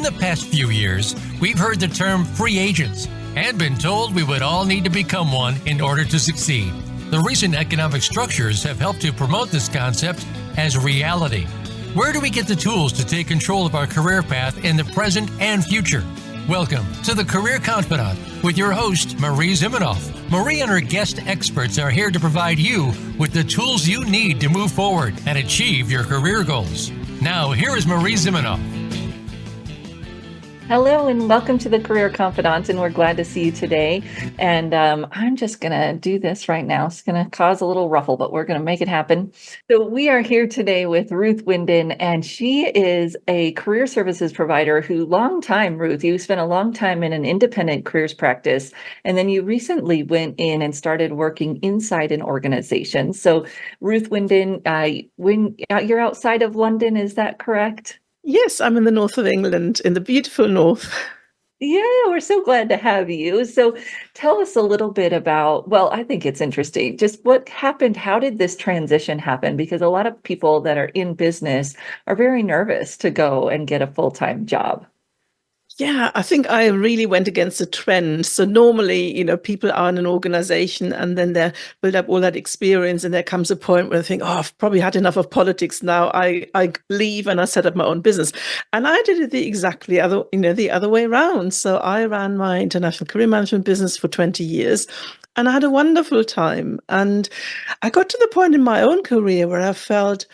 the past few years, we've heard the term free agents and been told we would all need to become one in order to succeed. The recent economic structures have helped to promote this concept as reality. Where do we get the tools to take control of our career path in the present and future? Welcome to the Career Confidante with your host, Marie Zimenoff. Marie and her guest experts are here to provide you with the tools you need to move forward and achieve your career goals. Now, here is Marie Zimenoff. Hello and welcome to the Career Confidante, and we're glad to see you today. And I'm just going to do this right now. It's going to cause a little ruffle, but we're going to make it happen. So we are here today with Ruth Winden, and she is a career services provider who Ruth, you spent a long time in an independent careers practice, and then you recently went in and started working inside an organization. So Ruth Winden, when you're outside of London, is that correct? Yes, I'm in the north of England, in the beautiful north. Yeah, we're so glad to have you. So tell us a little bit about, well, I think it's interesting, just what happened. How did this transition happen? Because a lot of people that are in business are very nervous to go and get a full-time job. Yeah, I think I really went against the trend. So normally, people are in an organization and then they build up all that experience, and there comes a point where they think, oh, I've probably had enough of politics now. I leave and I set up my own business. And I did it the other way around. So I ran my international career management business for 20 years. And I had a wonderful time. And I got to the point in my own career where I felt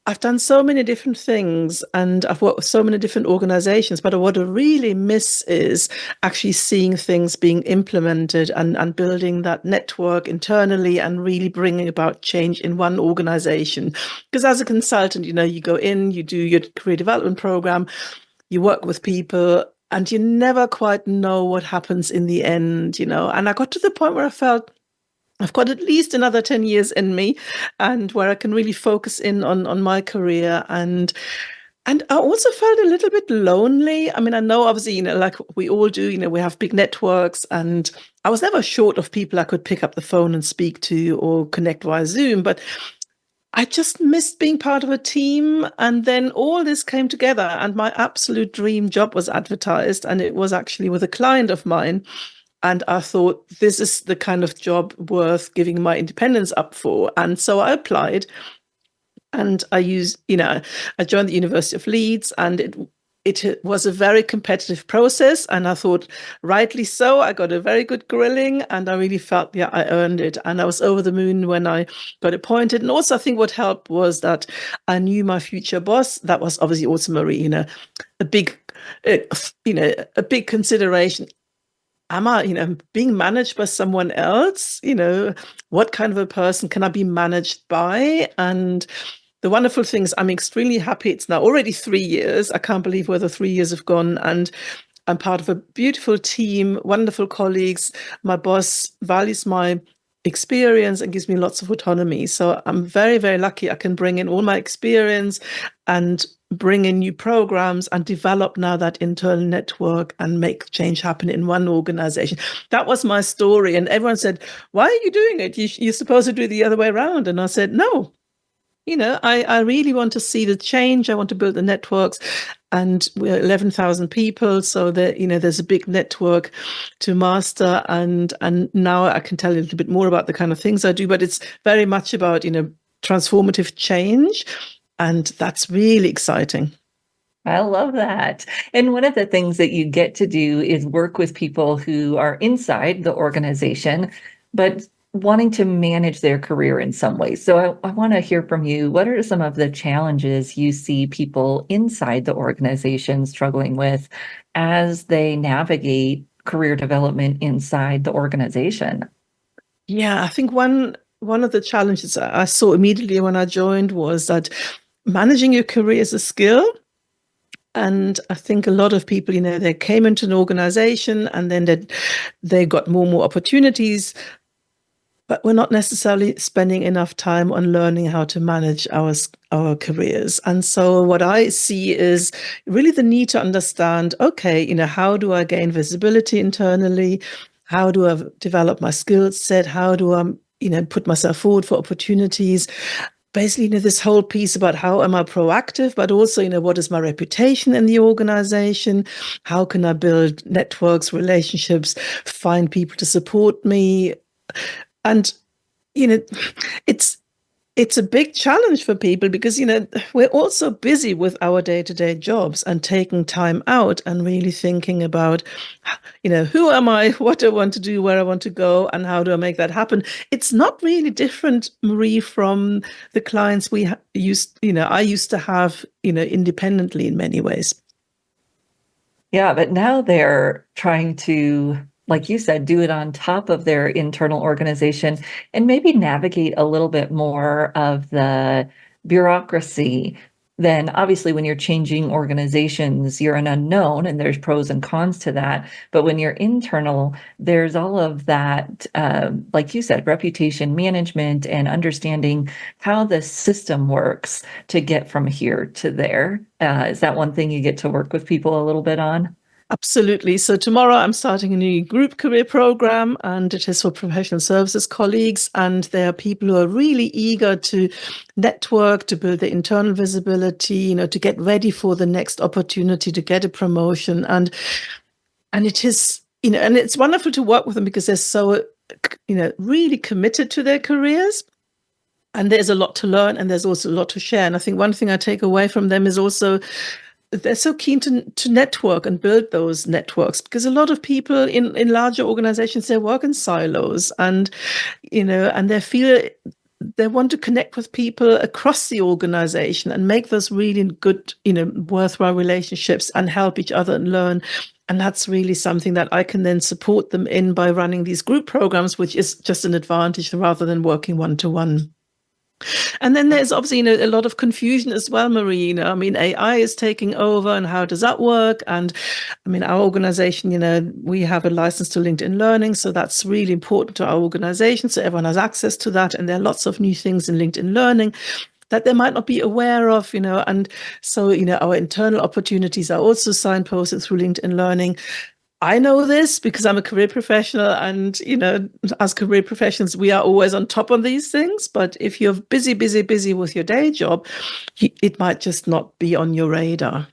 I've done so many different things and I've worked with so many different organizations, but what I really miss is actually seeing things being implemented and building that network internally and really bringing about change in one organization. Because as a consultant, you go in, you do your career development program, you work with people, and you never quite know what happens in the end, And I got to the point where I felt I've got at least another 10 years in me, and where I can really focus in on my career. And I also felt a little bit lonely. I mean, I know obviously, like we all do, we have big networks, and I was never short of people I could pick up the phone and speak to or connect via Zoom, but I just missed being part of a team. And then all this came together, and my absolute dream job was advertised, and it was actually with a client of mine. And I thought, this is the kind of job worth giving my independence up for. And so I applied, and I joined the University of Leeds, and it was a very competitive process. And I thought, rightly so, I got a very good grilling, and I really felt, I earned it. And I was over the moon when I got appointed. And also I think what helped was that I knew my future boss. That was obviously also Marie, a big consideration. Am I, being managed by someone else? What kind of a person can I be managed by? And the wonderful thing is I'm extremely happy. It's now already 3 years. I can't believe where the 3 years have gone. And I'm part of a beautiful team, wonderful colleagues. My boss values my experience and gives me lots of autonomy. So I'm very, very lucky I can bring in all my experience and bring in new programs and develop now that internal network and make change happen in one organization. That was my story. And everyone said, why are you doing it? You're supposed to do it the other way around. And I said, no, I really want to see the change. I want to build the networks. And we're 11,000 people. So there's a big network to master. And now I can tell you a little bit more about the kind of things I do, but it's very much about, transformative change. And that's really exciting. I love that. And one of the things that you get to do is work with people who are inside the organization, but wanting to manage their career in some way. So I want to hear from you. What are some of the challenges you see people inside the organization struggling with as they navigate career development inside the organization? Yeah, I think one of the challenges I saw immediately when I joined was that managing your career is a skill. And I think a lot of people, they came into an organization and then they got more and more opportunities, but we're not necessarily spending enough time on learning how to manage our careers. And so what I see is really the need to understand, okay, how do I gain visibility internally? How do I develop my skill set? How do I, put myself forward for opportunities? basically, this whole piece about how am I proactive, but also, what is my reputation in the organization? How can I build networks, relationships, find people to support me? And, you know, it's it's a big challenge for people because, we're also busy with our day-to-day jobs, and taking time out and really thinking about, who am I, what do I want to do, where I want to go, and how do I make that happen? It's not really different, Marie, from the clients I used to have, independently in many ways. Yeah, but now they're trying to, like you said, do it on top of their internal organization and maybe navigate a little bit more of the bureaucracy. Then obviously when you're changing organizations, you're an unknown and there's pros and cons to that. But when you're internal, there's all of that, like you said, reputation management and understanding how the system works to get from here to there. Is that one thing you get to work with people a little bit on? Absolutely. So tomorrow I'm starting a new group career program, and it is for professional services colleagues. And there are people who are really eager to network, to build their internal visibility, to get ready for the next opportunity, to get a promotion. And it is, and it's wonderful to work with them because they're so, really committed to their careers. And there's a lot to learn, and there's also a lot to share. And I think one thing I take away from them is also they're so keen to network and build those networks, because a lot of people in larger organizations, they work in silos, and and they want to connect with people across the organization and make those really good, worthwhile relationships and help each other and learn. And that's really something that I can then support them in by running these group programs, which is just an advantage rather than working one-to-one. And then there's obviously, a lot of confusion as well, Marie. AI is taking over, and how does that work? And our organization, we have a license to LinkedIn Learning, so that's really important to our organization. So everyone has access to that, and there are lots of new things in LinkedIn Learning that they might not be aware of, and so, our internal opportunities are also signposted through LinkedIn Learning. I know this because I'm a career professional, and, as career professionals, we are always on top of these things. But if you're busy with your day job, it might just not be on your radar.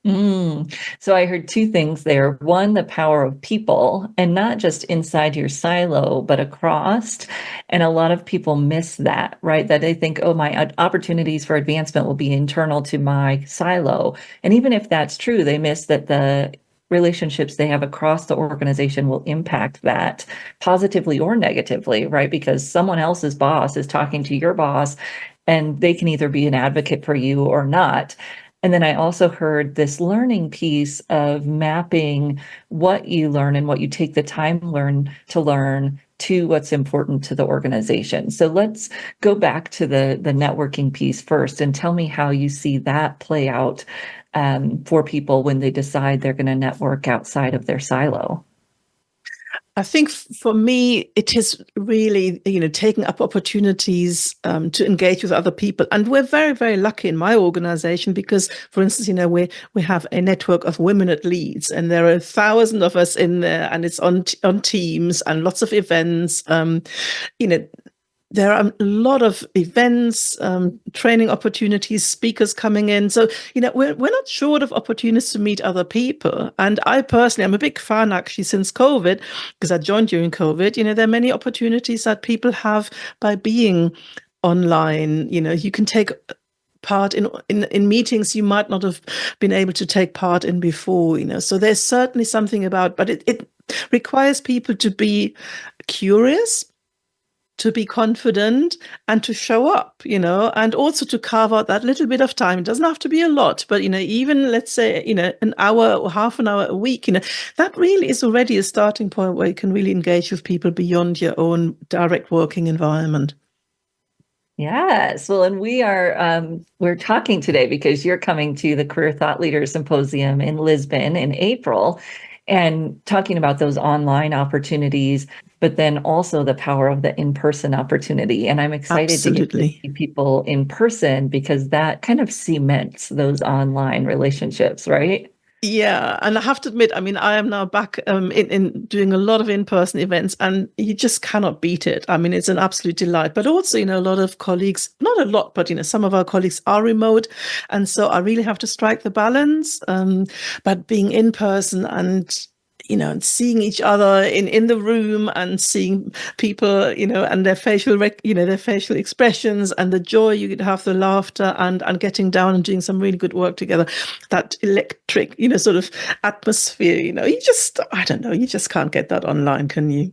So I heard two things there. One, the power of people, and not just inside your silo, but across. And a lot of people miss that, right? That they think, oh, my opportunities for advancement will be internal to my silo. And even if that's true, they miss that the relationships they have across the organization will impact that positively or negatively, right? Because someone else's boss is talking to your boss, and they can either be an advocate for you or not. And then I also heard this learning piece of mapping what you learn and what you take the time to learn to what's important to the organization. So let's go back to the networking piece first, and tell me how you see that play out for people when they decide they're going to network outside of their silo. I think for me, it is really, taking up opportunities to engage with other people. And we're very, very lucky in my organization because, for instance, we have a network of women at Leeds, and there are 1,000 of us in there, and it's on Teams and lots of events. There are a lot of events, training opportunities, speakers coming in. So, we're not short of opportunities to meet other people. And I personally, I'm a big fan actually since COVID, because I joined during COVID. There are many opportunities that people have by being online. You can take part in meetings you might not have been able to take part in before. So there's certainly something about, but it requires people to be curious, to be confident, and to show up, and also to carve out that little bit of time. It doesn't have to be a lot, but, even let's say, an hour or half an hour a week, that really is already a starting point where you can really engage with people beyond your own direct working environment. Yes. Well, and we're talking today because you're coming to the Career Thought Leaders Symposium in Lisbon in April, and talking about those online opportunities, but then also the power of the in-person opportunity. And I'm excited Absolutely. to get to see people in person, because that kind of cements those online relationships, right? Yeah, and I have to admit, I mean, I am now back in doing a lot of in-person events, and you just cannot beat it. I mean, it's an absolute delight. But also, a lot of colleagues, not a lot, but some of our colleagues are remote, and so I really have to strike the balance. But being in person and seeing each other in the room and seeing people, and their their facial expressions and the joy you could have, the laughter and getting down and doing some really good work together, that electric, sort of atmosphere, I don't know, you just can't get that online, can you?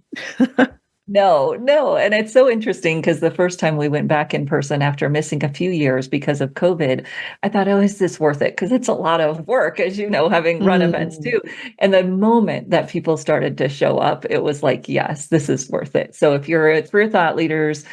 No. And it's so interesting because the first time we went back in person after missing a few years because of COVID, I thought, oh, is this worth it? Because it's a lot of work, as you know, having run events too. And the moment that people started to show up, it was like, yes, this is worth it. So if you're a career thought leaders,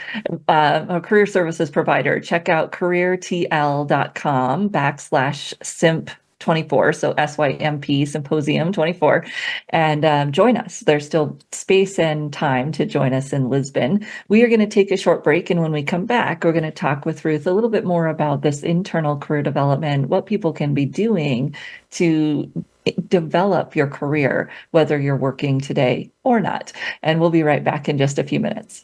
a career services provider, check out careertl.com/simp 24, so SYMP Symposium 24, and join us. There's still space and time to join us in Lisbon. We are going to take a short break, and when we come back, we're going to talk with Ruth a little bit more about this internal career development, what people can be doing to develop your career, whether you're working today or not. And we'll be right back in just a few minutes.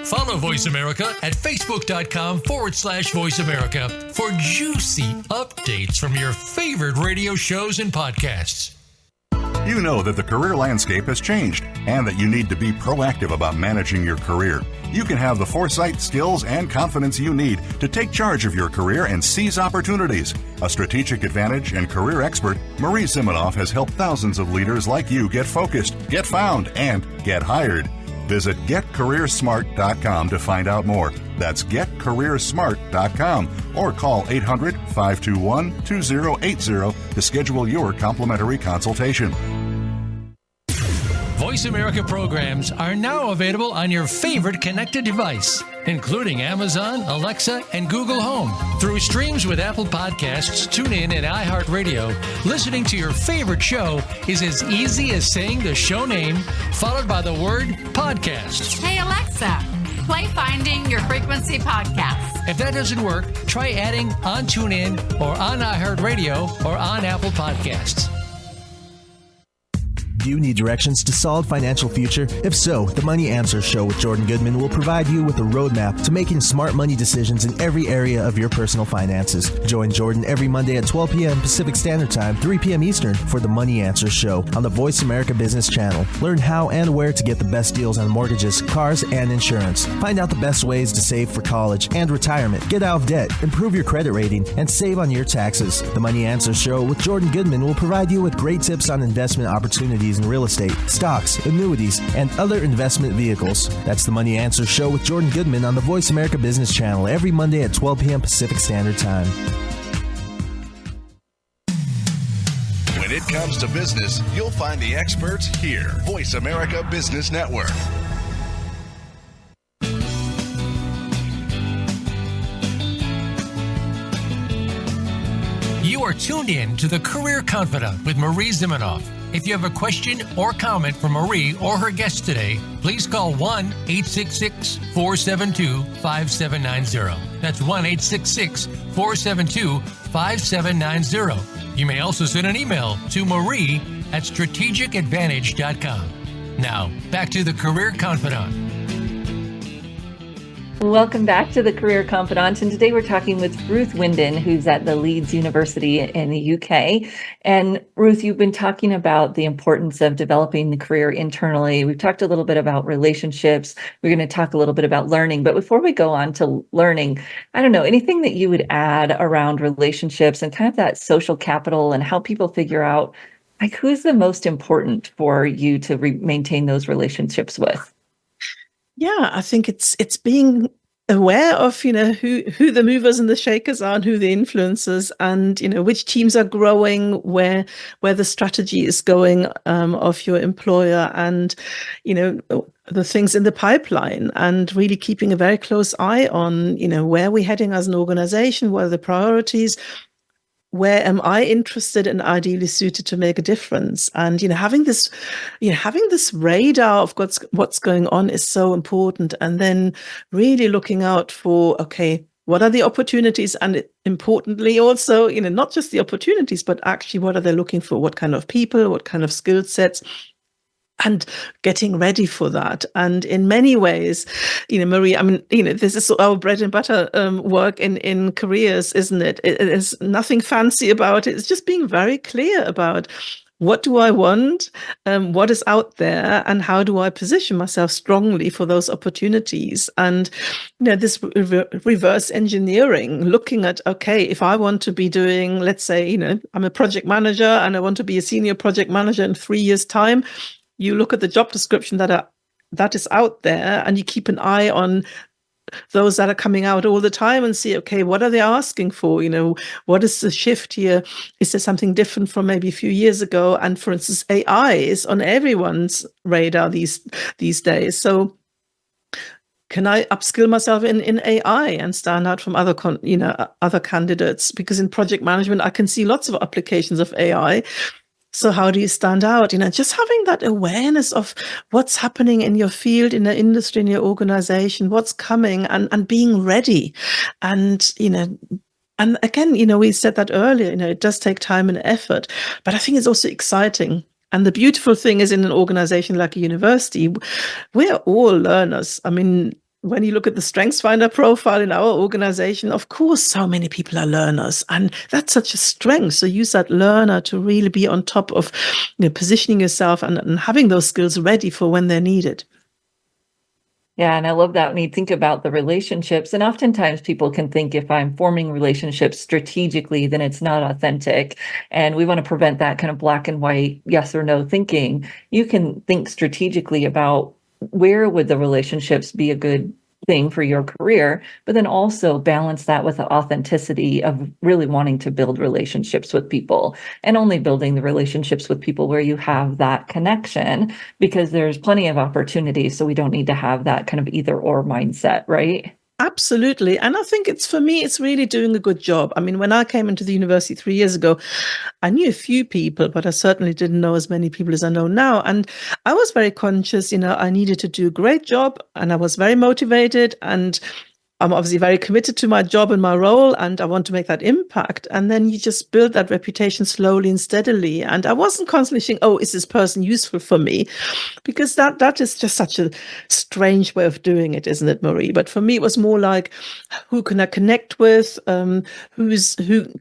Follow Voice America at facebook.com/Voice America for juicy updates from your favorite radio shows and podcasts. You know that the career landscape has changed and that you need to be proactive about managing your career. You can have the foresight, skills, and confidence you need to take charge of your career and seize opportunities. A strategic advantage and career expert, Marie Zimenoff has helped thousands of leaders like you get focused, get found, and get hired. Visit getcareersmart.com to find out more. That's getcareersmart.com or call 800-521-2080 to schedule your complimentary consultation. Voice America programs are now available on your favorite connected device, including Amazon, Alexa, and Google Home. Through streams with Apple Podcasts, TuneIn, and iHeartRadio, listening to your favorite show is as easy as saying the show name followed by the word podcast. Hey, Alexa, play Finding Your Frequency podcast. If that doesn't work, try adding on TuneIn or on iHeartRadio or on Apple Podcasts. Do you need directions to solid financial future? If so, the Money Answers Show with Jordan Goodman will provide you with a roadmap to making smart money decisions in every area of your personal finances. Join Jordan every Monday at 12 p.m. Pacific Standard Time, 3 p.m. Eastern for the Money Answers Show on the Voice America Business Channel. Learn how and where to get the best deals on mortgages, cars, and insurance. Find out the best ways to save for college and retirement. Get out of debt, improve your credit rating, and save on your taxes. The Money Answers Show with Jordan Goodman will provide you with great tips on investment opportunities in real estate, stocks, annuities, and other investment vehicles. That's the Money Answers Show with Jordan Goodman on the Voice America Business Channel every Monday at 12 p.m. Pacific Standard Time. When it comes to business, you'll find the experts here. Voice America Business Network. You are tuned in to the Career Confidant with Marie Zimenoff. If you have a question or comment for Marie or her guest today, please call 1-866-472-5790. That's 1-866-472-5790. You may also send an email to marie@strategicadvantage.com. Now, back to the Career Confidant. Welcome back to the Career Confidante. And today we're talking with Ruth Winden, who's at the Leeds University in the UK. And Ruth, you've been talking about the importance of developing the career internally. We've talked a little bit about relationships. We're going to talk a little bit about learning. But before we go on to learning, I don't know, anything that you would add around relationships and kind of that social capital and how people figure out like who's the most important for you to maintain those relationships with? Yeah, I think it's being aware of, who the movers and the shakers are and who the influencers and, which teams are growing, where the strategy is going of your employer and, the things in the pipeline and really keeping a very close eye on, where we're heading as an organization, what are the priorities, where am I interested and ideally suited to make a difference? And, having this radar of what's going on is so important. And then really looking out for, okay, what are the opportunities, and importantly also, not just the opportunities, but actually what are they looking for? What kind of people, what kind of skill sets? And getting ready for that. And in many ways, Marie, I mean, this is our bread and butter work in careers, isn't it? There's nothing fancy about it. It's just being very clear about what do I want, what is out there, and how do I position myself strongly for those opportunities? And, this reverse engineering, looking at, okay, if I want to be doing, let's say, I'm a project manager and I want to be a senior project manager in 3 years' time, you look at the job description that is out there, and you keep an eye on those that are coming out all the time and see, okay, what are they asking for? What is the shift here? Is there something different from maybe a few years ago? And for instance, AI is on everyone's radar these days. So can I upskill myself in AI and stand out from other candidates? Because in project management, I can see lots of applications of AI. So how do you stand out? Just having that awareness of what's happening in your field, in the industry, in your organization, what's coming, and being ready. And, and again, we said that earlier, it does take time and effort, but I think it's also exciting. And the beautiful thing is, in an organization like a university, we're all learners. I mean, when you look at the StrengthsFinder profile in our organization, of course, so many people are learners, and that's such a strength. So use that learner to really be on top of positioning yourself and having those skills ready for when they're needed. Yeah, and I love that when you think about the relationships. And oftentimes people can think if I'm forming relationships strategically, then it's not authentic. And we want to prevent that kind of black and white, yes or no thinking. You can think strategically about where would the relationships be a good thing for your career, but then also balance that with the authenticity of really wanting to build relationships with people, and only building the relationships with people where you have that connection, because there's plenty of opportunities. So we don't need to have that kind of either or mindset, right? Absolutely. And I think for me, it's really doing a good job. I mean, when I came into the university 3 years ago, I knew a few people, but I certainly didn't know as many people as I know now. And I was very conscious, I needed to do a great job, and I was very motivated, and I'm obviously very committed to my job and my role, and I want to make that impact. And then you just build that reputation slowly and steadily. And I wasn't constantly thinking, oh, is this person useful for me? Because that is just such a strange way of doing it, isn't it, Marie? But for me, it was more like, who can I connect with? Who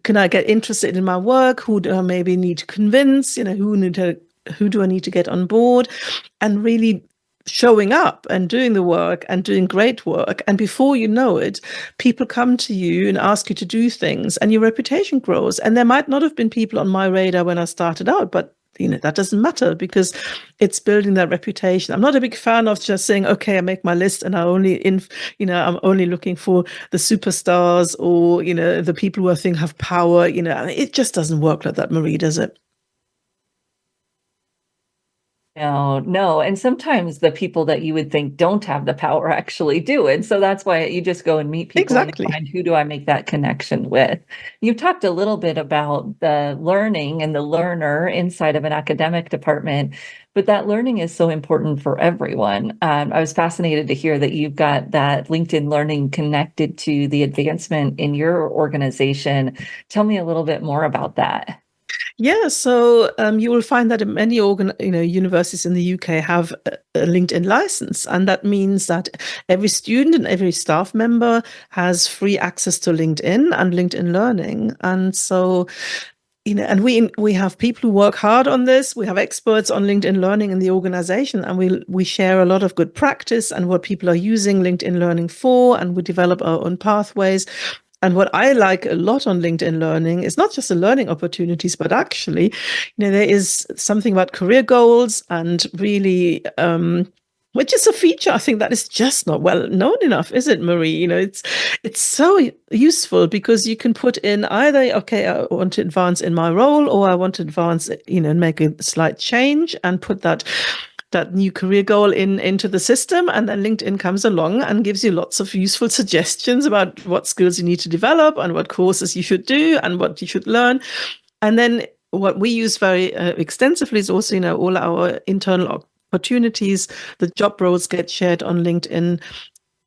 can I get interested in my work? Who do I maybe need to convince? Who do I need to get on board? And really showing up and doing the work and doing great work. And before you know it, people come to you and ask you to do things, and your reputation grows. And there might not have been people on my radar when I started out, but that doesn't matter, because it's building that reputation. I'm not a big fan of just saying, okay, I make my list and I'm only looking for the superstars or, the people who I think have power. It just doesn't work like that, Marie, does it? No. And sometimes the people that you would think don't have the power actually do. And so that's why you just go and meet people. Exactly. And find, who do I make that connection with? You talked a little bit about the learning and the learner inside of an academic department, but that learning is so important for everyone. I was fascinated to hear that you've got that LinkedIn Learning connected to the advancement in your organization. Tell me a little bit more about that. Yeah, so you will find that many universities in the UK have a LinkedIn license, and that means that every student and every staff member has free access to LinkedIn and LinkedIn Learning. And so, and we have people who work hard on this. We have experts on LinkedIn Learning in the organization, and we share a lot of good practice and what people are using LinkedIn Learning for, and we develop our own pathways. And what I like a lot on LinkedIn Learning is not just the learning opportunities, but actually, there is something about career goals, and really, which is a feature I think that is just not well known enough, is it, Marie? It's so useful, because you can put in either, okay, I want to advance in my role, or I want to advance, and make a slight change, and put that new career goal into the system. And then LinkedIn comes along and gives you lots of useful suggestions about what skills you need to develop, and what courses you should do, and what you should learn. And then what we use very extensively is also, all our internal opportunities. The job roles get shared on LinkedIn.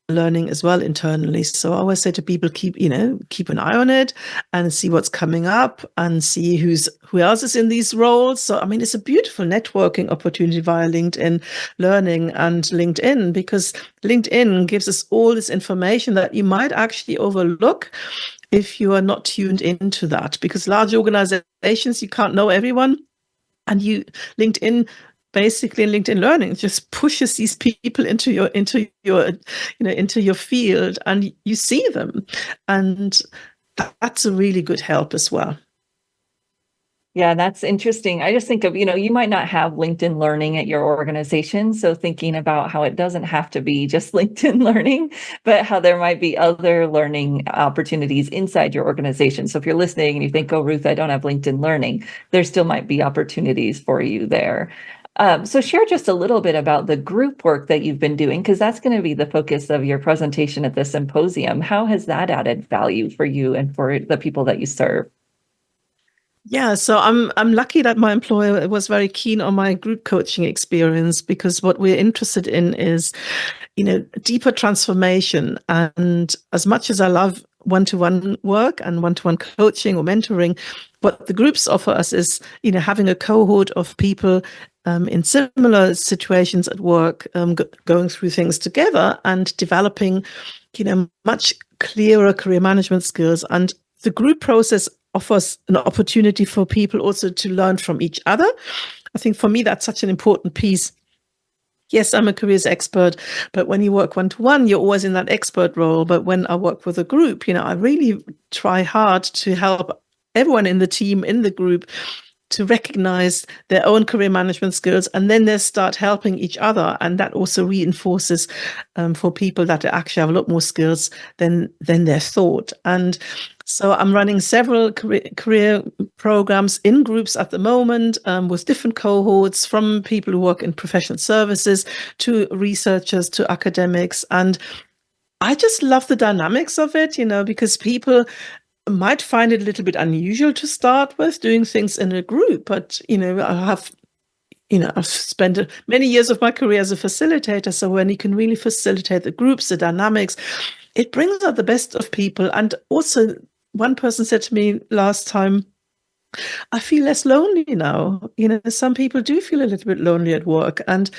learning as well internally. So I always say to people, keep an eye on it and see what's coming up and see who else is in these roles. So, I mean, it's a beautiful networking opportunity via LinkedIn Learning and LinkedIn, because LinkedIn gives us all this information that you might actually overlook if you are not tuned into that, because large organizations, you can't know everyone. And LinkedIn, basically in LinkedIn Learning, just pushes these people into your field, and you see them, and that's a really good help as well. Yeah, that's interesting. I just think of, you might not have LinkedIn Learning at your organization. So thinking about how it doesn't have to be just LinkedIn Learning, but how there might be other learning opportunities inside your organization. So if you're listening and you think, oh, Ruth, I don't have LinkedIn Learning, there still might be opportunities for you there. So share just a little bit about the group work that you've been doing, because that's going to be the focus of your presentation at the symposium. How has that added value for you and for the people that you serve? Yeah, so I'm lucky that my employer was very keen on my group coaching experience, because what we're interested in is, deeper transformation. And as much as I love one-to-one work and one-to-one coaching or mentoring, what the groups offer us is, having a cohort of people in similar situations at work, going through things together and developing, much clearer career management skills. And the group process offers an opportunity for people also to learn from each other. I think for me, that's such an important piece. Yes, I'm a careers expert, but when you work one-to-one, you're always in that expert role. But when I work with a group, I really try hard to help everyone in the team, in the group, to recognize their own career management skills, and then they start helping each other. And that also reinforces for people that actually have a lot more skills than they're thought. And so I'm running several career programs in groups at the moment, with different cohorts, from people who work in professional services to researchers to academics. And I just love the dynamics of it, because people might find it a little bit unusual to start with doing things in a group, but I've spent many years of my career as a facilitator. So when you can really facilitate the groups, the dynamics, it brings out the best of people. And also, one person said to me last time, I feel less lonely now. Some people do feel a little bit lonely at work, and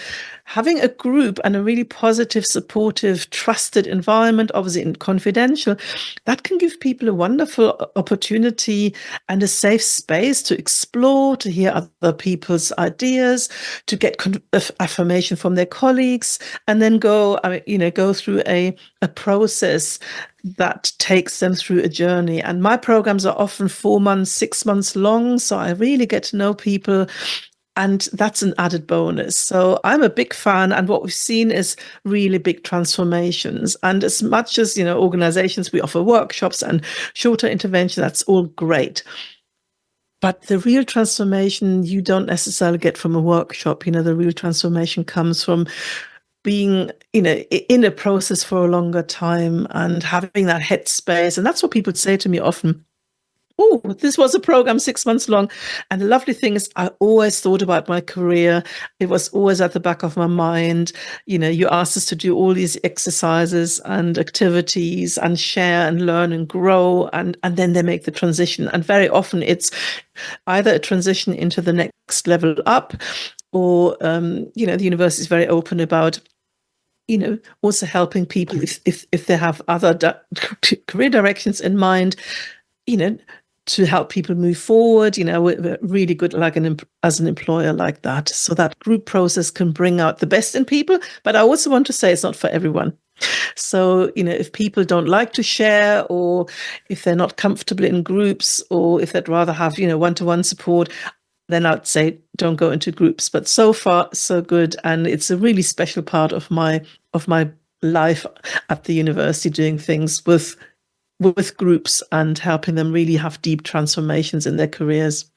having a group and a really positive, supportive, trusted environment, obviously and confidential, that can give people a wonderful opportunity and a safe space to explore, to hear other people's ideas, to get affirmation from their colleagues, and then go through a process that takes them through a journey. And my programs are often 4 months, 6 months long. So I really get to know people, and that's an added bonus. So I'm a big fan. And what we've seen is really big transformations. And as much as, organizations, we offer workshops and shorter intervention, that's all great. But the real transformation you don't necessarily get from a workshop. The real transformation comes from being, in a process for a longer time and having that headspace. And that's what people say to me often. Oh, this was a program 6 months long. And the lovely thing is, I always thought about my career. It was always at the back of my mind. You asked us to do all these exercises and activities and share and learn and grow. And then they make the transition. And very often it's either a transition into the next level up, or, the university is very open about also helping people if they have other career directions in mind, to help people move forward. We're really good as an employer like that. So that group process can bring out the best in people. But I also want to say it's not for everyone. So, if people don't like to share, or if they're not comfortable in groups, or if they'd rather have, one-to-one support, then I'd say don't go into groups. But so far, so good. And it's a really special part of my life at the university, doing things with groups and helping them really have deep transformations in their careers.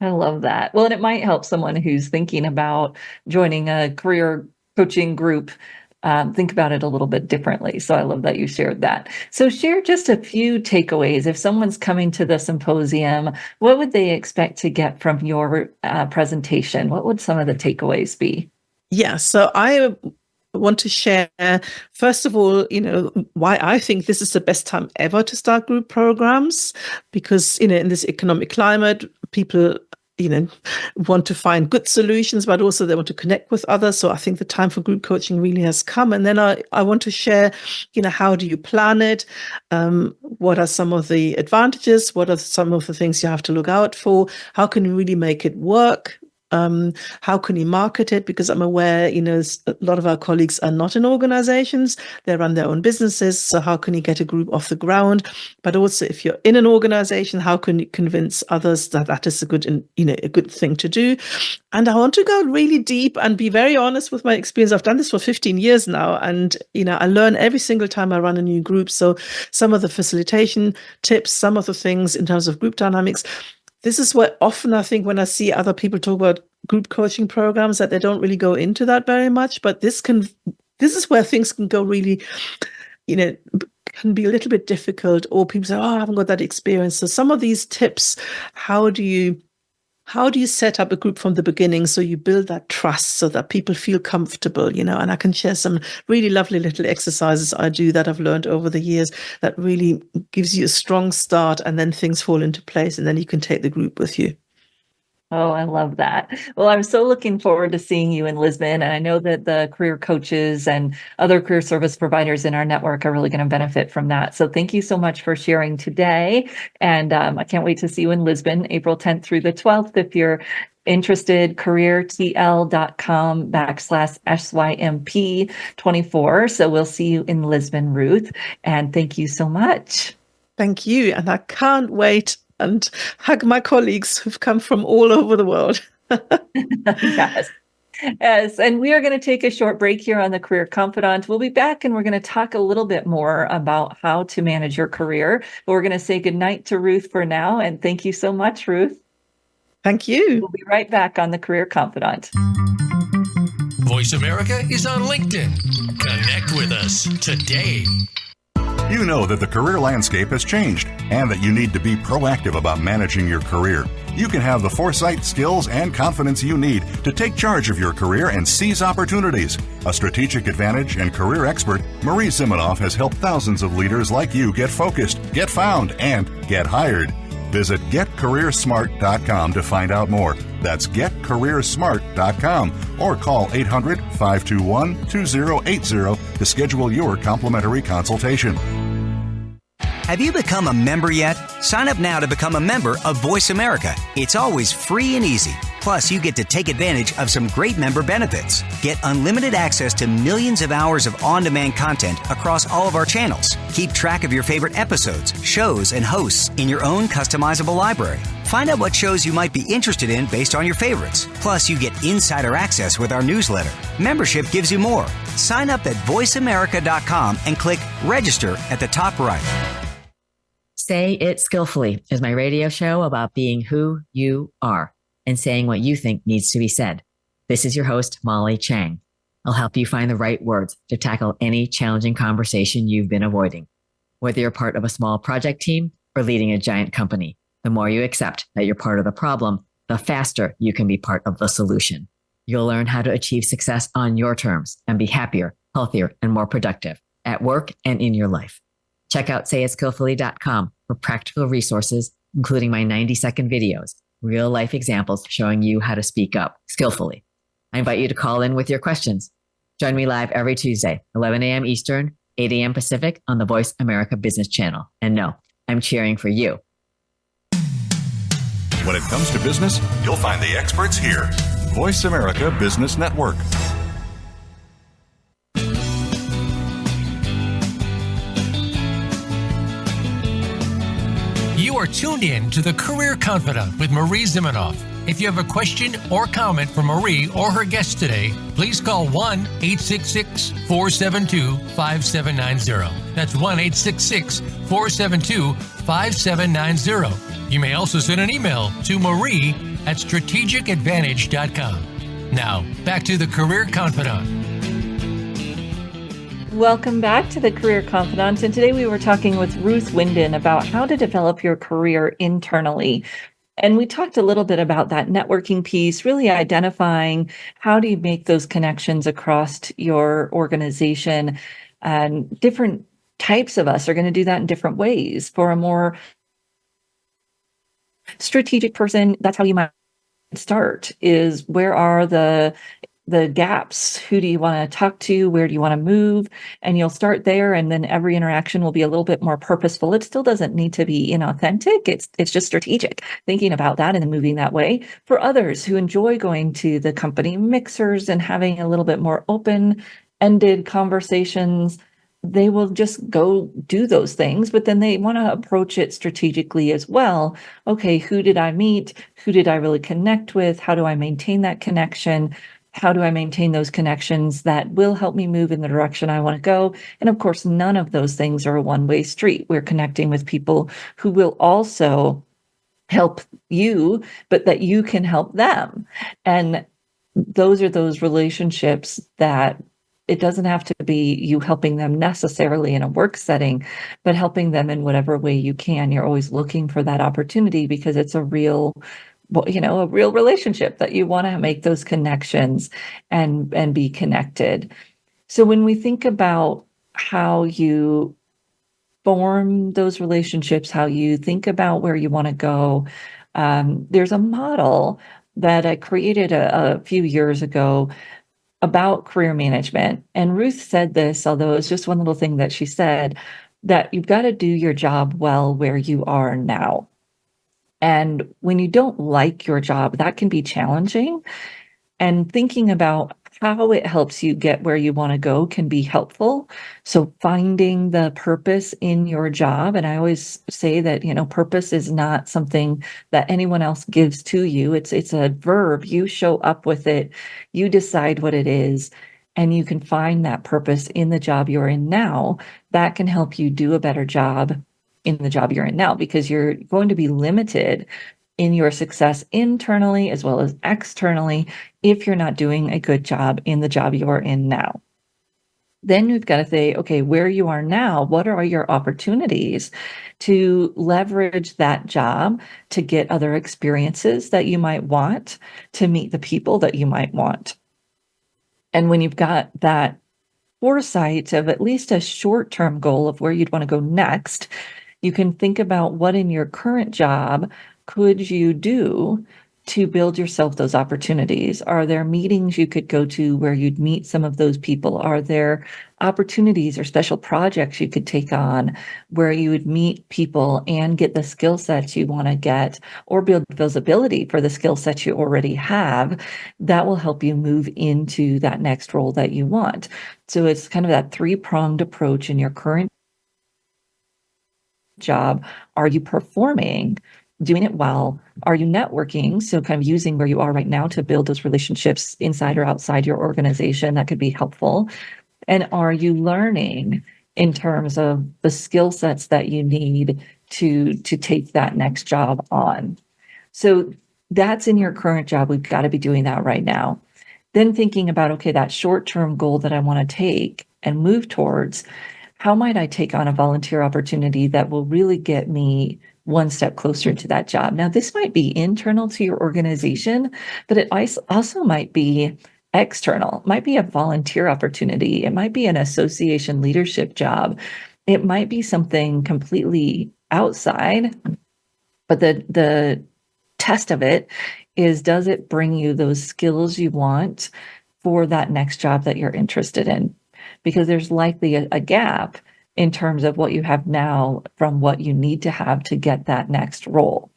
I love that. Well, and it might help someone who's thinking about joining a career coaching group think about it a little bit differently. So I love that you shared that. So share just a few takeaways. If someone's coming to the symposium, what would they expect to get from your presentation? What would some of the takeaways be? Yeah, so I want to share, first of all, why I think this is the best time ever to start group programs, because, in this economic climate, people, want to find good solutions, but also they want to connect with others. So I think the time for group coaching really has come. And then I want to share, how do you plan it? What are some of the advantages? What are some of the things you have to look out for? How can you really make it work? How can you market it? Because I'm aware, a lot of our colleagues are not in organizations. They run their own businesses. So how can you get a group off the ground? But also, if you're in an organization, how can you convince others that that is a good thing to do? And I want to go really deep and be very honest with my experience. I've done this for 15 years now. And, I learn every single time I run a new group. So some of the facilitation tips, some of the things in terms of group dynamics. This is where often I think when I see other people talk about group coaching programs that they don't really go into that very much, but this is where things can go really, can be a little bit difficult, or people say, oh, I haven't got that experience. So some of these tips, how do you set up a group from the beginning so you build that trust so that people feel comfortable, and I can share some really lovely little exercises I do that I've learned over the years that really gives you a strong start, and then things fall into place, and then you can take the group with you. Oh, I love that. Well, I'm so looking forward to seeing you in Lisbon. And I know that the career coaches and other career service providers in our network are really going to benefit from that. So thank you so much for sharing today. And I can't wait to see you in Lisbon, April 10th through the 12th. If you're interested, careertl.com/SYMP24. So we'll see you in Lisbon, Ruth. And thank you so much. Thank you. And I can't wait and hug my colleagues who've come from all over the world. Yes. Yes. And we are going to take a short break here on the Career Confidant. We'll be back and we're going to talk a little bit more about how to manage your career. But we're going to say goodnight to Ruth for now. And thank you so much, Ruth. Thank you. We'll be right back on the Career Confidant. Voice America is on LinkedIn. Connect with us today. You know that the career landscape has changed and that you need to be proactive about managing your career. You can have the foresight, skills, and confidence you need to take charge of your career and seize opportunities. A strategic advantage and career expert, Marie Zimenoff has helped thousands of leaders like you get focused, get found, and get hired. Visit getcareersmart.com to find out more. That's getcareersmart.com or call 800-521-2080 to schedule your complimentary consultation. Have you become a member yet? Sign up now to become a member of Voice America. It's always free and easy. Plus, you get to take advantage of some great member benefits. Get unlimited access to millions of hours of on-demand content across all of our channels. Keep track of your favorite episodes, shows, and hosts in your own customizable library. Find out what shows you might be interested in based on your favorites. Plus, you get insider access with our newsletter. Membership gives you more. Sign up at voiceamerica.com and click register at the top right. Say It Skillfully is my radio show about being who you are and saying what you think needs to be said. This is your host, Molly Chang. I'll help you find the right words to tackle any challenging conversation you've been avoiding. Whether you're part of a small project team or leading a giant company, the more you accept that you're part of the problem, the faster you can be part of the solution. You'll learn how to achieve success on your terms and be happier, healthier, and more productive at work and in your life. Check out sayitskillfully.com for practical resources, including my 90-second videos, real life examples showing you how to speak up skillfully. I invite you to call in with your questions. Join me live every Tuesday, 11 a.m. Eastern, 8 a.m. Pacific on the Voice America Business Channel. And no, I'm cheering for you. When it comes to business, you'll find the experts here. Voice America Business Network. You are tuned in to the Career Confidant with Marie Zimenoff. If you have a question or comment for Marie or her guest today, please call 1-866-472-5790. That's 1-866-472-5790. You may also send an email to marie@strategicadvantage.com. Now, back to the Career Confidant. Welcome back to the Career Confidant. And today we were talking with Ruth Winden about how to develop your career internally. And we talked a little bit about that networking piece, really identifying how do you make those connections across your organization. And different types of us are going to do that in different ways. For a more strategic person, that's how you might start, is where are the gaps? Who do you want to talk to? Where do you want to move? And you'll start there, and then every interaction will be a little bit more purposeful. It still doesn't need to be inauthentic. It's just strategic, thinking about that and then moving that way. For others who enjoy going to the company mixers and having a little bit more open-ended conversations, they will just go do those things, but then they want to approach it strategically as well. Okay, who did I meet? Who did I really connect with? How do I maintain that connection? How do I maintain those connections that will help me move in the direction I want to go? And of course, none of those things are a one-way street. We're connecting with people who will also help you, but that you can help them. And those are those relationships that it doesn't have to be you helping them necessarily in a work setting, but helping them in whatever way you can. You're always looking for that opportunity because it's a real relationship that you want to make those connections and be connected. So when we think about how you form those relationships, how you think about where you want to go, there's a model that I created a few years ago about career management. And Ruth said this, although it's just one little thing that she said, that you've got to do your job well where you are now. And when you don't like your job, that can be challenging. And thinking about how it helps you get where you want to go can be helpful. So finding the purpose in your job. And I always say that, purpose is not something that anyone else gives to you. It's a verb. You show up with it. You decide what it is. And you can find that purpose in the job you're in now. That can help you do a better job in the job you're in now, because you're going to be limited in your success internally as well as externally if you're not doing a good job in the job you're in now. Then you've got to say, okay, where you are now, what are your opportunities to leverage that job to get other experiences that you might want, to meet the people that you might want? And when you've got that foresight of at least a short-term goal of where you'd want to go next, you can think about what in your current job could you do to build yourself those opportunities? Are there meetings you could go to where you'd meet some of those people? Are there opportunities or special projects you could take on where you would meet people and get the skill sets you want to get, or build visibility for the skill sets you already have that will help you move into that next role that you want? So it's kind of that three-pronged approach in your current job. Are you performing, doing it well? Are you networking? So kind of using where you are right now to build those relationships inside or outside your organization. That could be helpful. And are you learning in terms of the skill sets that you need to take that next job on? So that's in your current job. We've got to be doing that right now. Then thinking about, okay, that short-term goal that I want to take and move towards, how might I take on a volunteer opportunity that will really get me one step closer to that job? Now, this might be internal to your organization, but it also might be external. It might be a volunteer opportunity. It might be an association leadership job. It might be something completely outside, but the test of it is, does it bring you those skills you want for that next job that you're interested in? Because there's likely a gap in terms of what you have now from what you need to have to get that next role.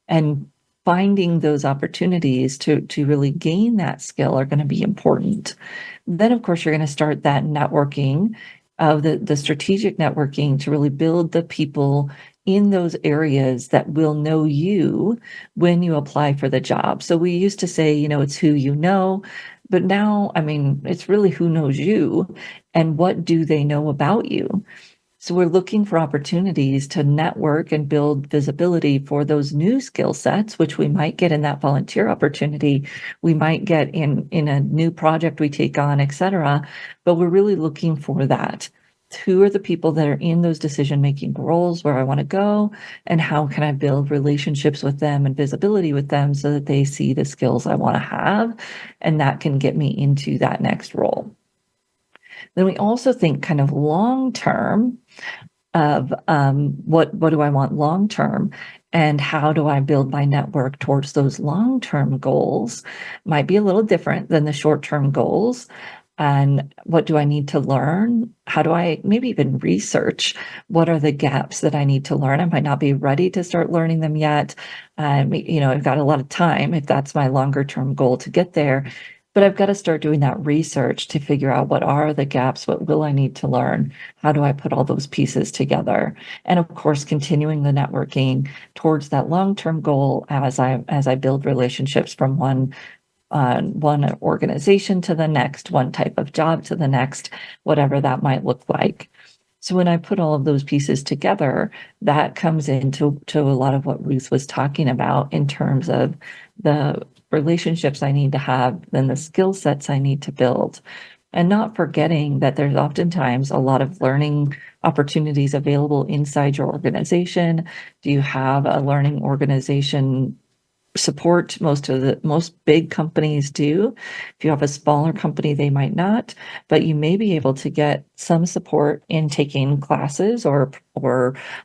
And finding those opportunities to really gain that skill are going to be important. Then, of course, you're going to start that networking of the strategic networking to really build the people in those areas that will know you when you apply for the job. So we used to say, it's who you know, but now, it's really who knows you and what do they know about you. So we're looking for opportunities to network and build visibility for those new skill sets, which we might get in that volunteer opportunity. We might get in a new project we take on, et cetera. But we're really looking for that. who are the people that are in those decision-making roles where I want to go, and how can I build relationships with them and visibility with them so that they see the skills I want to have, and that can get me into that next role. Then we also think kind of long-term of what do I want long-term, and how do I build my network towards those long-term goals. Might be a little different than the short-term goals. And what do I need to learn? How do I maybe even research? What are the gaps that I need to learn? I might not be ready to start learning them yet. I've got a lot of time if that's my longer term goal to get there. But I've got to start doing that research to figure out what are the gaps, what will I need to learn? How do I put all those pieces together? And of course, continuing the networking towards that long-term goal as I build relationships from one organization to the next, one type of job to the next, whatever that might look like. So when I put all of those pieces together, that comes into a lot of what Ruth was talking about in terms of the relationships I need to have, then the skill sets I need to build. And not forgetting that there's oftentimes a lot of learning opportunities available inside your organization. Do you have a learning organization support? Most big companies do. If you have a smaller company, they might not, but you may be able to get some support in taking classes or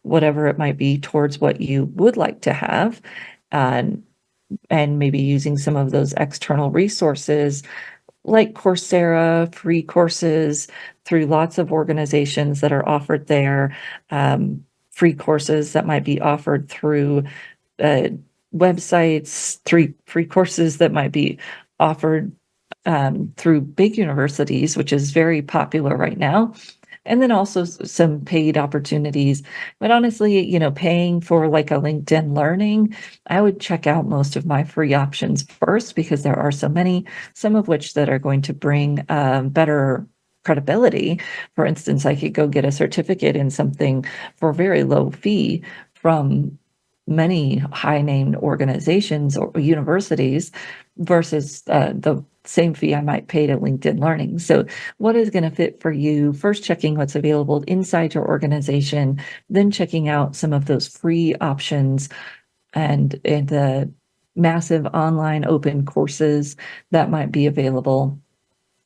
whatever it might be towards what you would like to have, and maybe using some of those external resources like Coursera, free courses through lots of organizations that are offered there, free courses that might be offered through websites, free courses that might be offered through big universities, which is very popular right now. And then also some paid opportunities. But honestly, paying for like a LinkedIn Learning, I would check out most of my free options first, because there are so many, some of which that are going to bring better credibility. For instance, I could go get a certificate in something for a very low fee from many high-named organizations or universities versus the same fee I might pay to LinkedIn Learning. So what is going to fit for you? First, checking what's available inside your organization, then checking out some of those free options and the massive online open courses that might be available.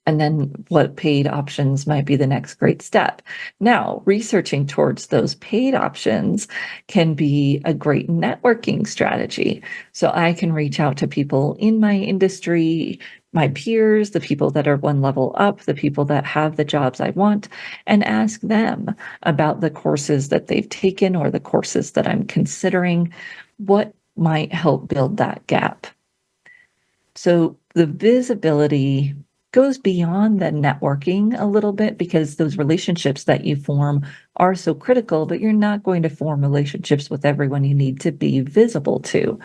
And then what paid options might be the next great step. Now, researching towards those paid options can be a great networking strategy. So I can reach out to people in my industry, my peers, the people that are one level up, the people that have the jobs I want, and ask them about the courses that they've taken or the courses that I'm considering. What might help build that gap? So the visibility goes beyond the networking a little bit, because those relationships that you form are so critical, but you're not going to form relationships with everyone you need to be visible to.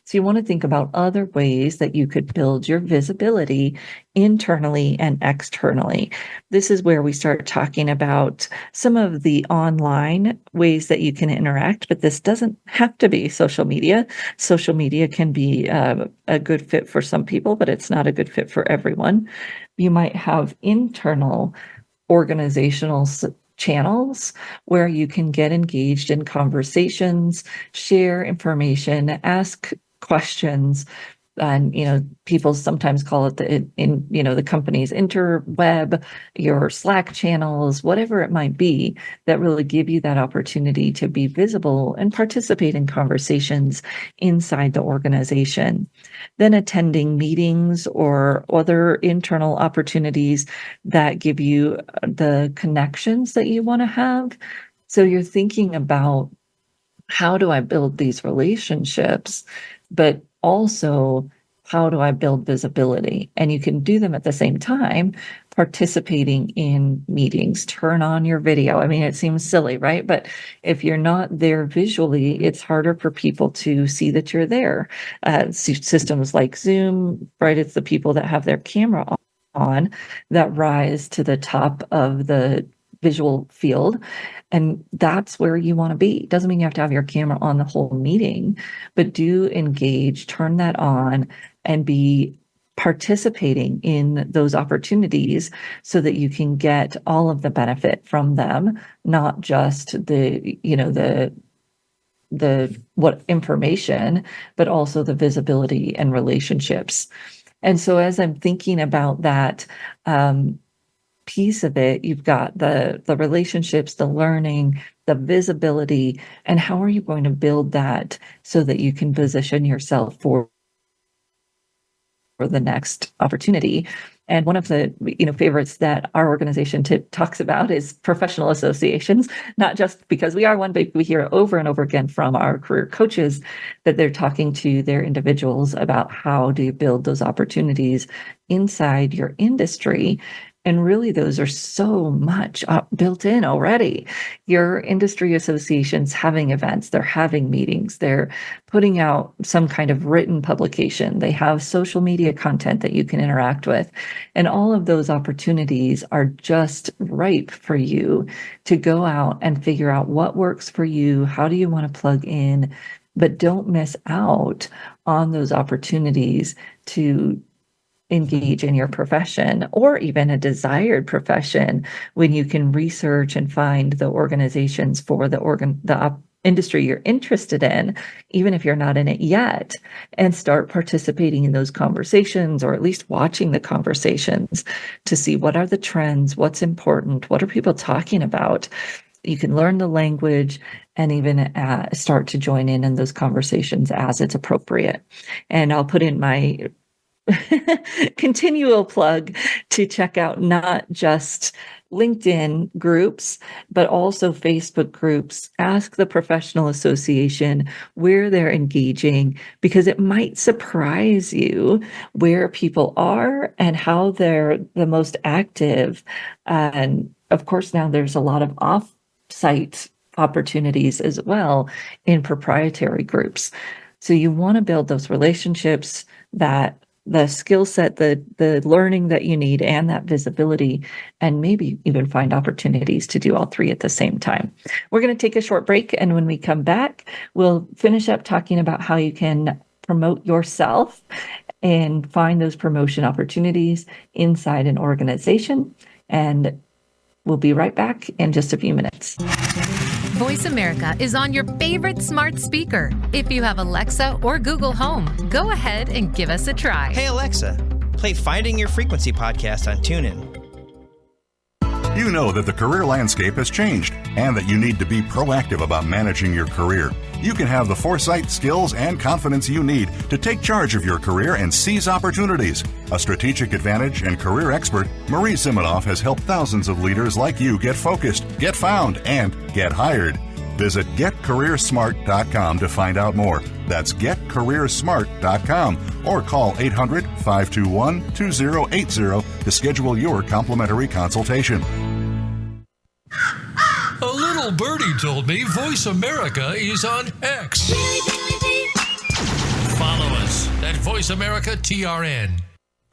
So you want to think about other ways that you could build your visibility internally and externally. This is where we start talking about some of the online ways that you can interact, but this doesn't have to be social media. Social media can be a good fit for some people, but it's not a good fit for everyone. You might have internal organizational channels where you can get engaged in conversations, share information, ask questions. And, people sometimes call it the company's interweb, your Slack channels, whatever it might be, that really give you that opportunity to be visible and participate in conversations inside the organization. Then attending meetings or other internal opportunities that give you the connections that you want to have. So you're thinking about, how do I build these relationships, but also how do I build visibility? And you can do them at the same time, participating in meetings. Turn on your video. I mean, it seems silly, right? But if you're not there visually, it's harder for people to see that you're there. Systems like Zoom, right? It's the people that have their camera on that rise to the top of the visual field. And that's where you want to be. Doesn't mean you have to have your camera on the whole meeting, but do engage, turn that on, and be participating in those opportunities so that you can get all of the benefit from them, not just the what information, but also the visibility and relationships. And so as I'm thinking about that piece of it, you've got the relationships, the learning, the visibility, and how are you going to build that so that you can position yourself for the next opportunity. And one of the favorites that our organization talks about is professional associations, not just because we are one, but we hear over and over again from our career coaches that they're talking to their individuals about how do you build those opportunities inside your industry. And really, those are so much built in already. Your industry associations having events, they're having meetings, they're putting out some kind of written publication, they have social media content that you can interact with. And all of those opportunities are just ripe for you to go out and figure out what works for you. How do you want to plug in? But don't miss out on those opportunities to engage in your profession or even a desired profession when you can research and find the organizations for the industry you're interested in, even if you're not in it yet, and start participating in those conversations, or at least watching the conversations to see what are the trends, what's important, what are people talking about. You can learn the language and even start to join in those conversations as it's appropriate. And I'll put in my continual plug to check out not just LinkedIn groups, but also Facebook groups. Ask the professional association where they're engaging, because it might surprise you where people are and how they're the most active. And of course, now there's a lot of off-site opportunities as well in proprietary groups. So you want to build those relationships, that the skill set, the learning that you need, and that visibility, and maybe even find opportunities to do all three at the same time. We're going to take a short break, and when we come back, we'll finish up talking about how you can promote yourself and find those promotion opportunities inside an organization. And we'll be right back in just a few minutes. Voice America is on your favorite smart speaker. If you have Alexa or Google Home, go ahead and give us a try. Hey Alexa, play Finding Your Frequency podcast on TuneIn. You know that the career landscape has changed and that you need to be proactive about managing your career. You can have the foresight, skills, and confidence you need to take charge of your career and seize opportunities. A strategic advantage and career expert, Marie Zimenoff has helped thousands of leaders like you get focused, get found, and get hired. Visit getcareersmart.com to find out more. That's getcareersmart.com, or call 800-521-2080 to schedule your complimentary consultation. A little birdie told me Voice America is on X. Follow us at Voice America TRN.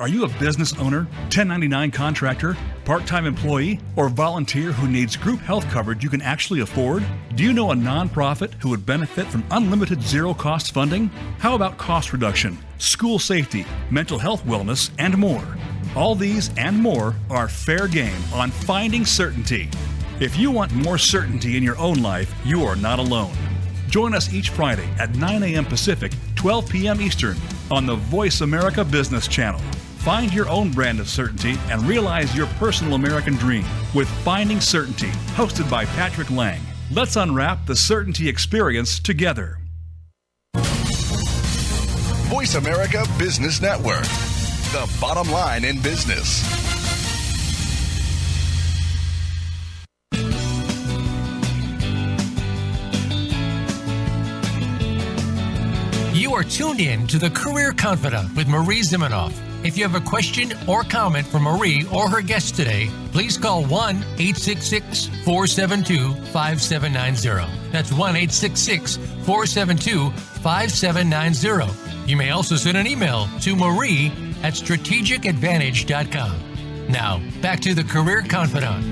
Are you a business owner, 1099 contractor, part-time employee, or volunteer who needs group health coverage you can actually afford? Do you know a nonprofit who would benefit from unlimited zero-cost funding? How about cost reduction, school safety, mental health wellness, and more? All these and more are fair game on Finding Certainty. If you want more certainty in your own life, you are not alone. Join us each Friday at 9 a.m. Pacific, 12 p.m. Eastern on the Voice America Business Channel. Find your own brand of certainty and realize your personal American dream with Finding Certainty, hosted by Patrick Lang. Let's unwrap the certainty experience together. Voice America Business Network, the bottom line in business. You are tuned in to the Career Confidant with Marie Zimenoff. If you have a question or comment for Marie or her guest today, please call 1-866-472-5790. That's 1-866-472-5790. You may also send an email to marie@strategicadvantage.com. Now, back to the Career Confidant.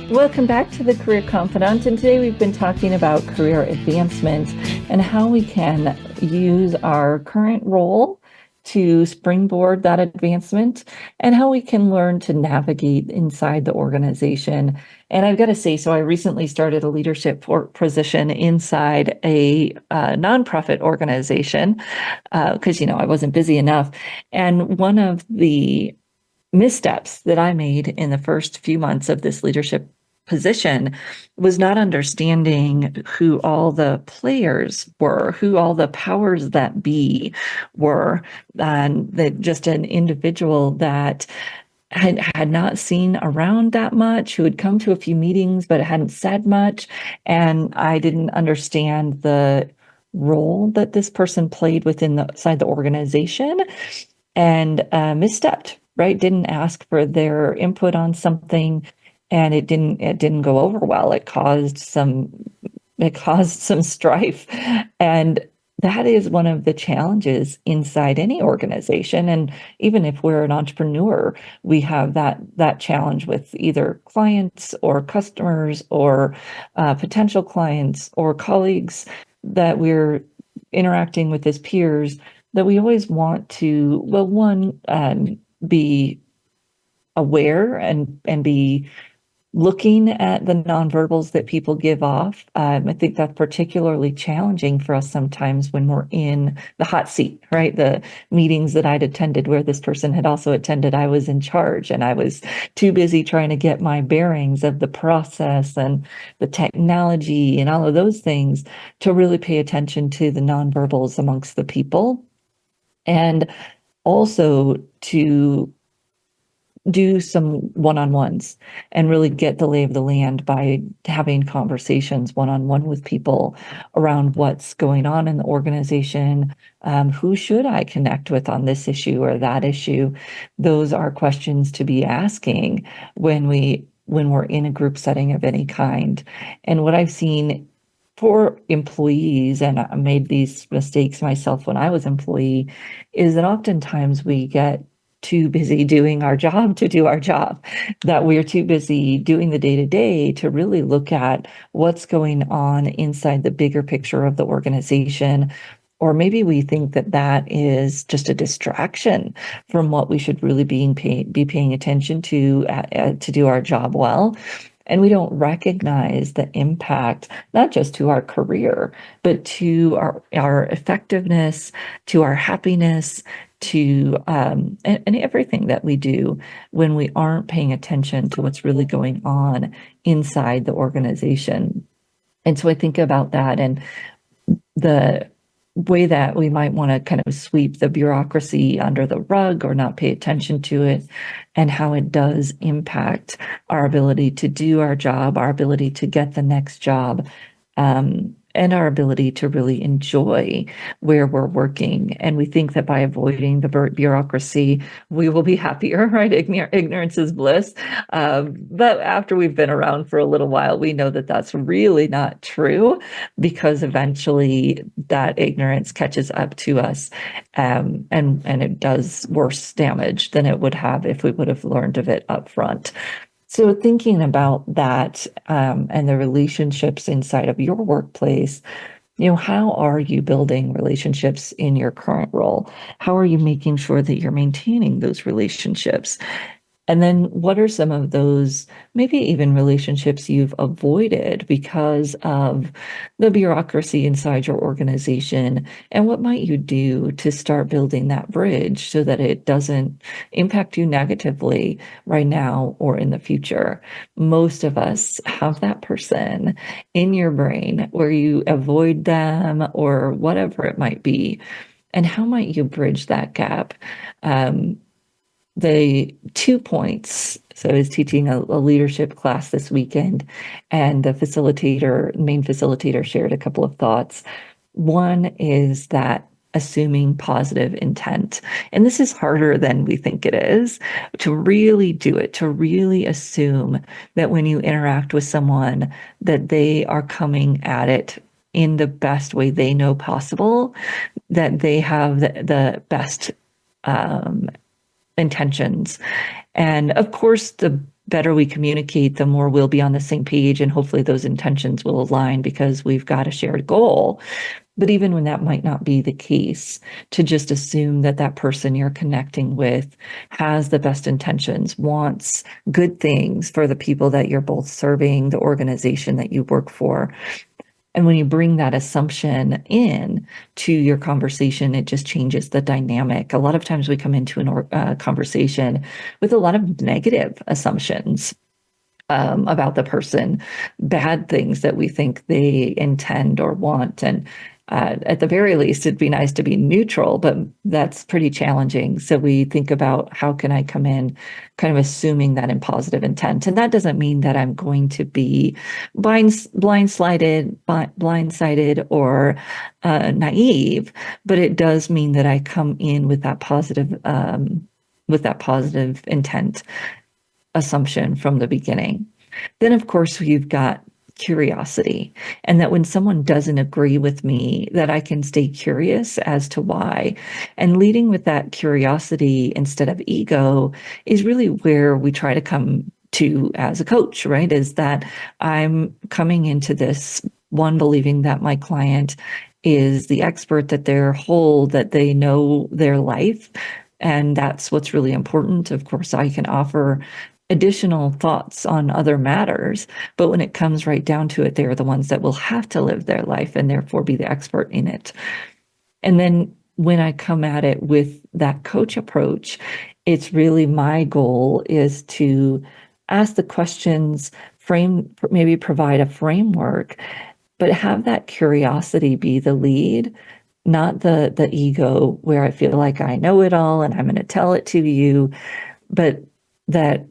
Welcome back to the Career Confidant, and today we've been talking about career advancement and how we can use our current role to springboard that advancement, and how we can learn to navigate inside the organization. And I've got to say, so I recently started a leadership position inside a nonprofit organization because, I wasn't busy enough. And one of the missteps that I made in the first few months of this leadership position was not understanding who all the players were, who all the powers that be were, and that just an individual that had not seen around that much, who had come to a few meetings but hadn't said much, and I didn't understand the role that this person played inside the organization, and misstepped. Right, didn't ask for their input on something, and it didn't go over well. It caused some strife, and that is one of the challenges inside any organization. And even if we're an entrepreneur, we have that challenge with either clients or customers or potential clients or colleagues that we're interacting with as peers, that we always want to, well, one, be aware and be looking at the nonverbals that people give off. I think that's particularly challenging for us sometimes when we're in the hot seat, right? The meetings that I'd attended where this person had also attended, I was in charge, and I was too busy trying to get my bearings of the process and the technology and all of those things to really pay attention to the nonverbals amongst the people. And also to do some one-on-ones and really get the lay of the land by having conversations one-on-one with people around what's going on in the organization. Who should I connect with on this issue or that issue? Those are questions to be asking when we're in a group setting of any kind. And what I've seen for employees, and I made these mistakes myself when I was employee, is that oftentimes we get too busy doing our job to do our job, that we're too busy doing the day-to-day to really look at what's going on inside the bigger picture of the organization. Or maybe we think that is just a distraction from what we should really be paying attention to do our job well. And we don't recognize the impact, not just to our career, but to our effectiveness, to our happiness, to and everything that we do when we aren't paying attention to what's really going on inside the organization. And so I think about that and the way that we might want to kind of sweep the bureaucracy under the rug or not pay attention to it, and how it does impact our ability to do our job, our ability to get the next job, and our ability to really enjoy where we're working. And we think that by avoiding the bureaucracy, we will be happier, right? Ignorance is bliss. But after we've been around for a little while, we know that that's really not true, because eventually that ignorance catches up to us, and it does worse damage than it would have if we would have learned of it up front. So thinking about that and the relationships inside of your workplace, how are you building relationships in your current role? How are you making sure that you're maintaining those relationships? And then what are some of those, maybe even relationships you've avoided because of the bureaucracy inside your organization? And what might you do to start building that bridge so that it doesn't impact you negatively right now or in the future? Most of us have that person in your brain where you avoid them or whatever it might be. And how might you bridge that gap? The 2 points. So I was teaching a leadership class this weekend, and the main facilitator shared a couple of thoughts. One is that assuming positive intent. And this is harder than we think it is, to really do it, to really assume that when you interact with someone, that they are coming at it in the best way they know possible, that they have the best intentions. And of course, the better we communicate, the more we'll be on the same page, and hopefully those intentions will align because we've got a shared goal. But even when that might not be the case, to just assume that that person you're connecting with has the best intentions, wants good things for the people that you're both serving, the organization that you work for. And when you bring that assumption in to your conversation, it just changes the dynamic. A lot of times we come into a conversation with a lot of negative assumptions about the person, bad things that we think they intend or want. And at the very least, it'd be nice to be neutral, but that's pretty challenging. So we think about how can I come in kind of assuming that in positive intent. And that doesn't mean that I'm going to be blindsided or naive, but it does mean that I come in with that positive intent assumption from the beginning. Then, of course, you've got curiosity, and that when someone doesn't agree with me, that I can stay curious as to why. And leading with that curiosity instead of ego is really where we try to come to as a coach, right? Is that I'm coming into this one believing that my client is the expert, that they're whole, that they know their life. And that's what's really important. Of course, I can offer additional thoughts on other matters, but when it comes right down to it, they're the ones that will have to live their life and therefore be the expert in it. And then when I come at it with that coach approach, it's really my goal is to ask the questions, maybe provide a framework, but have that curiosity be the lead, not the ego where I feel like I know it all and I'm going to tell it to you, but that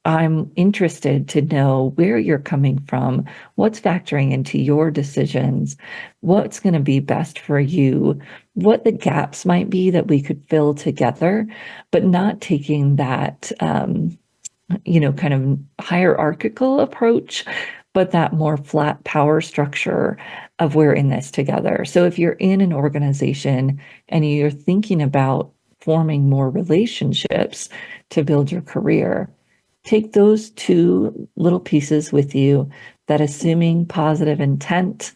I'm interested to know where you're coming from, what's factoring into your decisions, what's going to be best for you, what the gaps might be that we could fill together, but not taking that, kind of hierarchical approach, but that more flat power structure of we're in this together. So if you're in an organization and you're thinking about forming more relationships to build your career, take those two little pieces with you, that assuming positive intent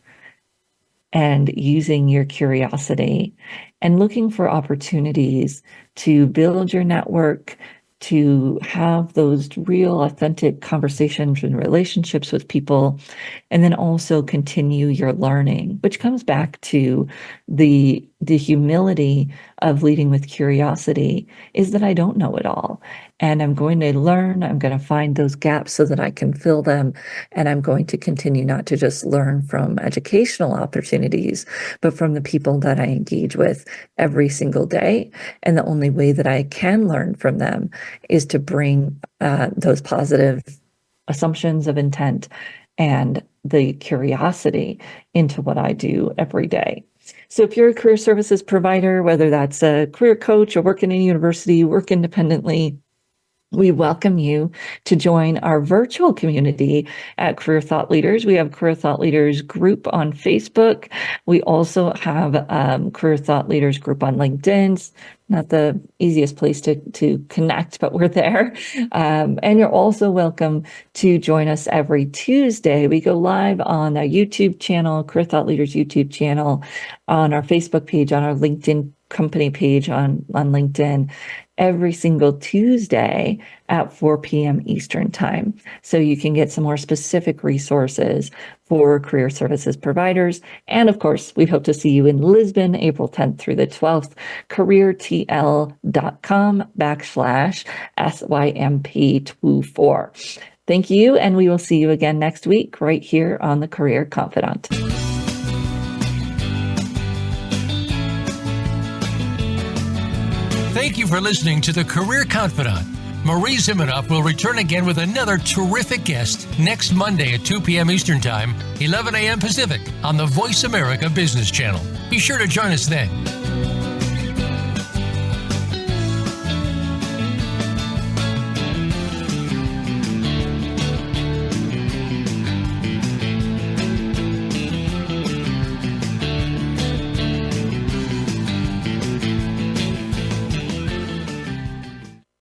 and using your curiosity and looking for opportunities to build your network, to have those real authentic conversations and relationships with people, and then also continue your learning, which comes back to the humility of leading with curiosity, is that I don't know it all. And I'm going to learn, I'm going to find those gaps so that I can fill them. And I'm going to continue not to just learn from educational opportunities, but from the people that I engage with every single day. And the only way that I can learn from them is to bring those positive assumptions of intent and the curiosity into what I do every day. So if you're a career services provider, whether that's a career coach or work in a university, work independently, we welcome you to join our virtual community at Career Thought Leaders. We have Career Thought Leaders group on Facebook. We also have Career Thought Leaders group on LinkedIn. It's not the easiest place to connect, but we're there. And you're also welcome to join us every Tuesday. We go live on our YouTube channel, Career Thought Leaders YouTube channel, on our Facebook page, on our LinkedIn company page on LinkedIn, every single Tuesday at 4 p.m. Eastern Time. So you can get some more specific resources for career services providers. And of course, we hope to see you in Lisbon, April 10th through the 12th, careertl.com/SYMP24. Thank you. And we will see you again next week right here on the Career Confidante. Thank you for listening to the Career Confidante. Marie Zimenoff will return again with another terrific guest next Monday at 2 p.m. Eastern Time, 11 a.m. Pacific on the Voice America Business Channel. Be sure to join us then.